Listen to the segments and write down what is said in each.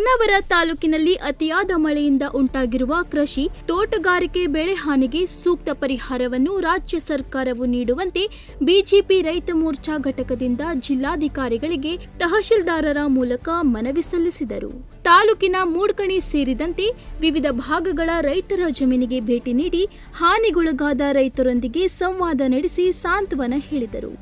ಹೊನ್ನಾವರ ತಾಲೂಕಿನಲ್ಲಿ ಅತಿಯಾದ ಮಳೆಯಿಂದ ಉಂಟಾಗಿರುವ ಕೃಷಿ, ತೋಟಗಾರಿಕೆ ಬೆಳೆ ಹಾನಿಗೆ ಸೂಕ್ತ ಪರಿಹಾರವನ್ನು ರಾಜ್ಯ ಸರ್ಕಾರವು ನೀಡುವಂತೆ ಬಿಜೆಪಿ ರೈತ ಮೋರ್ಚಾ ಘಟಕದಿಂದ ಜಿಲ್ಲಾಧಿಕಾರಿಗಳಿಗೆ ತಹಶೀಲ್ದಾರರ ಮೂಲಕ ಮನವಿ ಸಲ್ಲಿಸಿದರು. ತಾಲೂಕಿನ ಮೂಡ್ಕಣಿ ಸೇರಿದಂತೆ ವಿವಿಧ ಭಾಗಗಳ ರೈತರ ಜಮೀನಿಗೆ ಭೇಟಿ ನೀಡಿ ಹಾನಿಗೊಳಗಾದ ರೈತರೊಂದಿಗೆ ಸಂವಾದ ನಡೆಸಿ ಸಾಂತ್ವನ ಹೇಳಿದರು.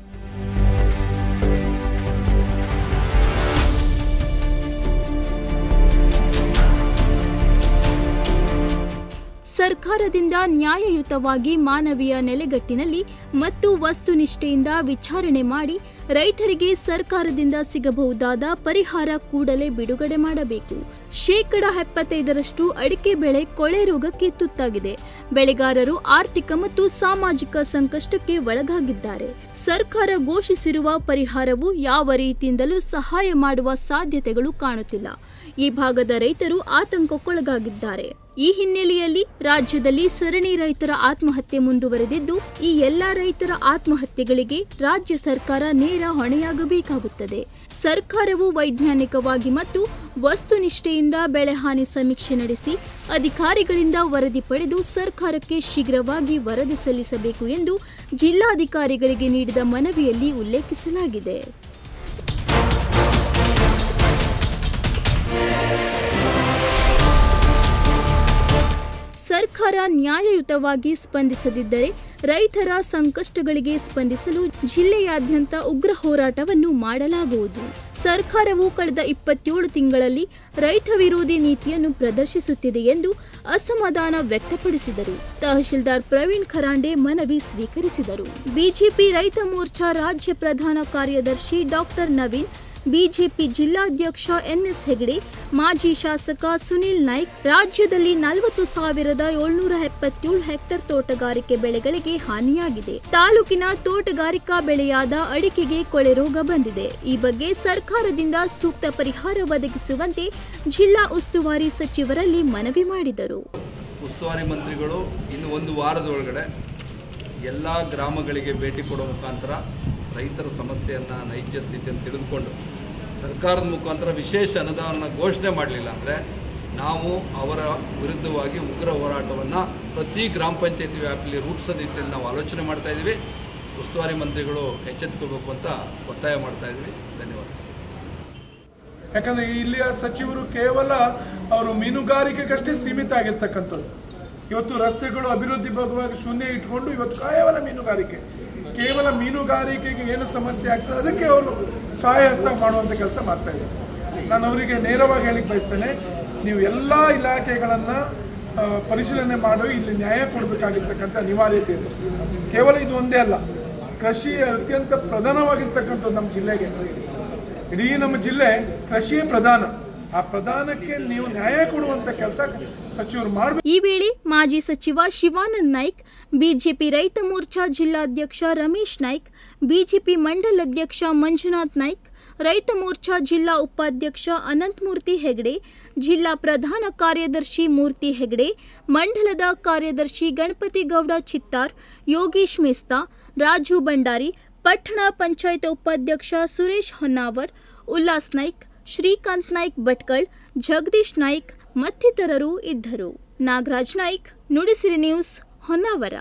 ಸರ್ಕಾರದಿಂದ ನ್ಯಾಯಯುತವಾಗಿ ಮಾನವೀಯ ನೆಲೆಗಟ್ಟಿನಲ್ಲಿ ಮತ್ತು ವಸ್ತುನಿಷ್ಠೆಯಿಂದ ವಿಚಾರಣೆ ಮಾಡಿ ರೈತರಿಗೆ ಸರ್ಕಾರದಿಂದ ಸಿಗಬಹುದಾದ ಪರಿಹಾರ ಕೂಡಲೇ ಬಿಡುಗಡೆ ಮಾಡಬೇಕು. 75% ಅಡಿಕೆ ಬೆಳೆ ಕೊಳೆ ರೋಗಕ್ಕೆ ತುತ್ತಾಗಿದೆ. ಬೆಳೆಗಾರರು ಆರ್ಥಿಕ ಮತ್ತು ಸಾಮಾಜಿಕ ಸಂಕಷ್ಟಕ್ಕೆ ಒಳಗಾಗಿದ್ದಾರೆ. ಸರ್ಕಾರ ಘೋಷಿಸಿರುವ ಪರಿಹಾರವು ಯಾವ ರೀತಿಯಿಂದಲೂ ಸಹಾಯ ಮಾಡುವ ಸಾಧ್ಯತೆಗಳು ಕಾಣುತ್ತಿಲ್ಲ. ಈ ಭಾಗದ ರೈತರು ಆತಂಕಕ್ಕೊಳಗಾಗಿದ್ದಾರೆ. ಈ ಹಿನ್ನೆಲೆಯಲ್ಲಿ ರಾಜ್ಯದಲ್ಲಿ ಸರಣಿ ರೈತರ ಆತ್ಮಹತ್ಯೆ ಮುಂದುವರೆದಿದ್ದು, ಈ ಎಲ್ಲಾ ರೈತರ ಆತ್ಮಹತ್ಯೆಗಳಿಗೆ ರಾಜ್ಯ ಸರ್ಕಾರ ನೇರ ಹೊಣೆಯಾಗಬೇಕಾಗುತ್ತದೆ. ಸರ್ಕಾರವು ವೈಜ್ಞಾನಿಕವಾಗಿ ಮತ್ತು ವಸ್ತುನಿಷ್ಠೆಯಿಂದ ಬೆಳೆಹಾನಿ ಸಮೀಕ್ಷೆ ನಡೆಸಿ ಅಧಿಕಾರಿಗಳಿಂದ ವರದಿ ಪಡೆದು ಸರ್ಕಾರಕ್ಕೆ ಶೀಘ್ರವಾಗಿ ವರದಿ ಸಲ್ಲಿಸಬೇಕು ಎಂದು ಜಿಲ್ಲಾಧಿಕಾರಿಗಳಿಗೆ ನೀಡಿದ ಮನವಿಯಲ್ಲಿ ಉಲ್ಲೇಖಿಸಲಾಗಿದೆ. ಸರ್ಕಾರ ನ್ಯಾಯಯುತವಾಗಿ ಸ್ಪಂದಿಸದಿದ್ದರೆ ರೈತರ ಸಂಕಷ್ಟಗಳಿಗೆ ಸ್ಪಂದಿಸಲು ಜಿಲ್ಲೆಯಾದ್ಯಂತ ಉಗ್ರ ಹೋರಾಟವನ್ನು ಮಾಡಲಾಗುವುದು. ಸರ್ಕಾರವು ಕಳೆದ 27 ತಿಂಗಳಲ್ಲಿ ರೈತ ವಿರೋಧಿ ನೀತಿಯನ್ನು ಪ್ರದರ್ಶಿಸುತ್ತಿದೆ ಎಂದು ಅಸಮಾಧಾನ ವ್ಯಕ್ತಪಡಿಸಿದರು. ತಹಶೀಲ್ದಾರ್ ಪ್ರವೀಣ್ ಖರಾಂಡೆ ಮನವಿ ಸ್ವೀಕರಿಸಿದರು. ಬಿಜೆಪಿ ರೈತ ಮೋರ್ಚಾ ರಾಜ್ಯ ಪ್ರಧಾನ ಕಾರ್ಯದರ್ಶಿ ಡಾಕ್ಟರ್ ನವೀನ್, ಬಿಜೆಪಿ ಜಿಲ್ಲಾಧ್ಯಕ್ಷ ಎನ್ಎಸ್ ಹೆಗಡೆ, ಮಾಜಿ ಶಾಸಕ ಸುನಿಲ್ ನಾಯ್ಕ್, ರಾಜ್ಯದಲ್ಲಿ 40,777 ಹೆಕ್ಟೇರ್ ತೋಟಗಾರಿಕೆ ಬೆಳೆಗಳಿಗೆ ಹಾನಿಯಾಗಿದೆ. ತಾಲೂಕಿನ ತೋಟಗಾರಿಕಾ ಬೆಳೆಯಾದ ಅಡಿಕೆಗೆ ಕೊಳೆ ರೋಗ ಬಂದಿದೆ. ಈ ಬಗ್ಗೆ ಸರ್ಕಾರದಿಂದ ಸೂಕ್ತ ಪರಿಹಾರ ಒದಗಿಸುವಂತೆ ಜಿಲ್ಲಾ ಉಸ್ತುವಾರಿ ಸಚಿವರಲ್ಲಿ ಮನವಿ ಮಾಡಿದರು. ಉಸ್ತುವಾರಿ ಮಂತ್ರಿಗಳು ಇನ್ನು ಒಂದು ವಾರದೊಳಗಡೆ ಎಲ್ಲ ಗ್ರಾಮಗಳಿಗೆ ಭೇಟಿ ಕೊಡುವ ಮುಖಾಂತರ ರೈತರ ಸಮಸ್ಯೆಯನ್ನು, ನೈಜ ಸ್ಥಿತಿಯನ್ನು ತಿಳಿದುಕೊಂಡು ಸರ್ಕಾರದ ಮುಖಾಂತರ ವಿಶೇಷ ಅನುದಾನ ಘೋಷಣೆ ಮಾಡಲಿಲ್ಲ ಅಂದರೆ ನಾವು ಅವರ ವಿರುದ್ಧವಾಗಿ ಉಗ್ರ ಹೋರಾಟವನ್ನು ಪ್ರತಿ ಗ್ರಾಮ ಪಂಚಾಯತಿ ವ್ಯಾಪ್ತಿಯಲ್ಲಿ ರೂಪಿಸೋ ನಿಟ್ಟಿನಲ್ಲಿ ನಾವು ಆಲೋಚನೆ ಮಾಡ್ತಾ ಇದ್ದೀವಿ. ಉಸ್ತುವಾರಿ ಮಂತ್ರಿಗಳು ಎಚ್ಚೆತ್ತುಕೋಬೇಕು ಅಂತ ಒತ್ತಾಯ ಮಾಡ್ತಾ ಇದ್ದೀವಿ. ಧನ್ಯವಾದ. ಯಾಕಂದರೆ ಇಲ್ಲಿಯ ಸಚಿವರು ಕೇವಲ ಅವರು ಮೀನುಗಾರಿಕೆಗಷ್ಟೇ ಸೀಮಿತ ಆಗಿರ್ತಕ್ಕಂಥದ್ದು. ಇವತ್ತು ರಸ್ತೆಗಳು ಅಭಿವೃದ್ಧಿ ಭಾಗವಾಗಿ ಶೂನ್ಯ ಇಟ್ಕೊಂಡು ಇವತ್ತು ಕೇವಲ ಮೀನುಗಾರಿಕೆಗೆ ಏನು ಸಮಸ್ಯೆ ಆಗ್ತದೆ ಅದಕ್ಕೆ ಅವರು ಸಹಾಯ ಹಸ್ತ ಮಾಡುವಂಥ ಕೆಲಸ ಮಾಡ್ತಾ ಇದ್ದಾರೆ. ನಾನು ಅವರಿಗೆ ನೇರವಾಗಿ ಹೇಳಿಕ್ಕೆ ಬಯಸ್ತೇನೆ, ನೀವು ಎಲ್ಲ ಇಲಾಖೆಗಳನ್ನು ಪರಿಶೀಲನೆ ಮಾಡಿ ಇಲ್ಲಿ ನ್ಯಾಯ ಕೊಡಬೇಕಾಗಿರ್ತಕ್ಕಂಥ ಅನಿವಾರ್ಯತೆ ಇದೆ. ಕೇವಲ ಇದು ಒಂದೇ ಅಲ್ಲ, ಕೃಷಿ ಅತ್ಯಂತ ಪ್ರಧಾನವಾಗಿರ್ತಕ್ಕಂಥದ್ದು ನಮ್ಮ ಜಿಲ್ಲೆಗೆ. ಇಡೀ ನಮ್ಮ ಜಿಲ್ಲೆ ಕೃಷಿಯೇ ಪ್ರಧಾನ. ಆ ಪ್ರಧಾನಕ್ಕೆ ನೀವು ನ್ಯಾಯ ಕೊಡುವಂತ ಕೆಲಸ ಸಚಿವರು ಮಾಡಬೇಕು. ಈ ವೇಳೆ ಮಾಜಿ ಸಚಿವ ಶಿವಾನಂದ್ ನಾಯ್ಕ್, ಬಿಜೆಪಿ ರೈತ ಮೋರ್ಚಾ ಜಿಲ್ಲಾಧ್ಯಕ್ಷ ರಮೇಶ್ ನಾಯ್ಕ್, ಬಿಜೆಪಿ ಮಂಡಲ ಅಧ್ಯಕ್ಷ ಮಂಜುನಾಥ್ ನಾಯ್ಕ್, ರೈತ ಮೋರ್ಚಾ ಜಿಲ್ಲಾ ಉಪಾಧ್ಯಕ್ಷ ಅನಂತಮೂರ್ತಿ ಹೆಗಡೆ, ಜಿಲ್ಲಾ ಪ್ರಧಾನ ಕಾರ್ಯದರ್ಶಿ ಮೂರ್ತಿ ಹೆಗಡೆ, ಮಂಡಲದ ಕಾರ್ಯದರ್ಶಿ ಗಣಪತಿ ಗೌಡ ಚಿತ್ತಾರ್, ಯೋಗೇಶ್ ಮೇಸ್ತಾ, ರಾಜು ಭಂಡಾರಿ, ಪಟ್ಟಣ ಪಂಚಾಯತ್ ಉಪಾಧ್ಯಕ್ಷ ಸುರೇಶ್ ಹೊನ್ನಾವರ್, ಉಲ್ಲಾಸ್ ನಾಯ್ಕ್, ಶ್ರೀಕಾಂತ್ ನಾಯ್ಕ್ ಭಟ್ಕಳ್, ಜಗದೀಶ್ ನಾಯ್ಕ್ ಮತ್ತಿತರರು ಇದ್ದರು. ನಾಗರಾಜ್ ನಾಯ್ಕ್, ನುಡಿಸಿರಿ ನ್ಯೂಸ್, ಹೊನ್ನಾವರ.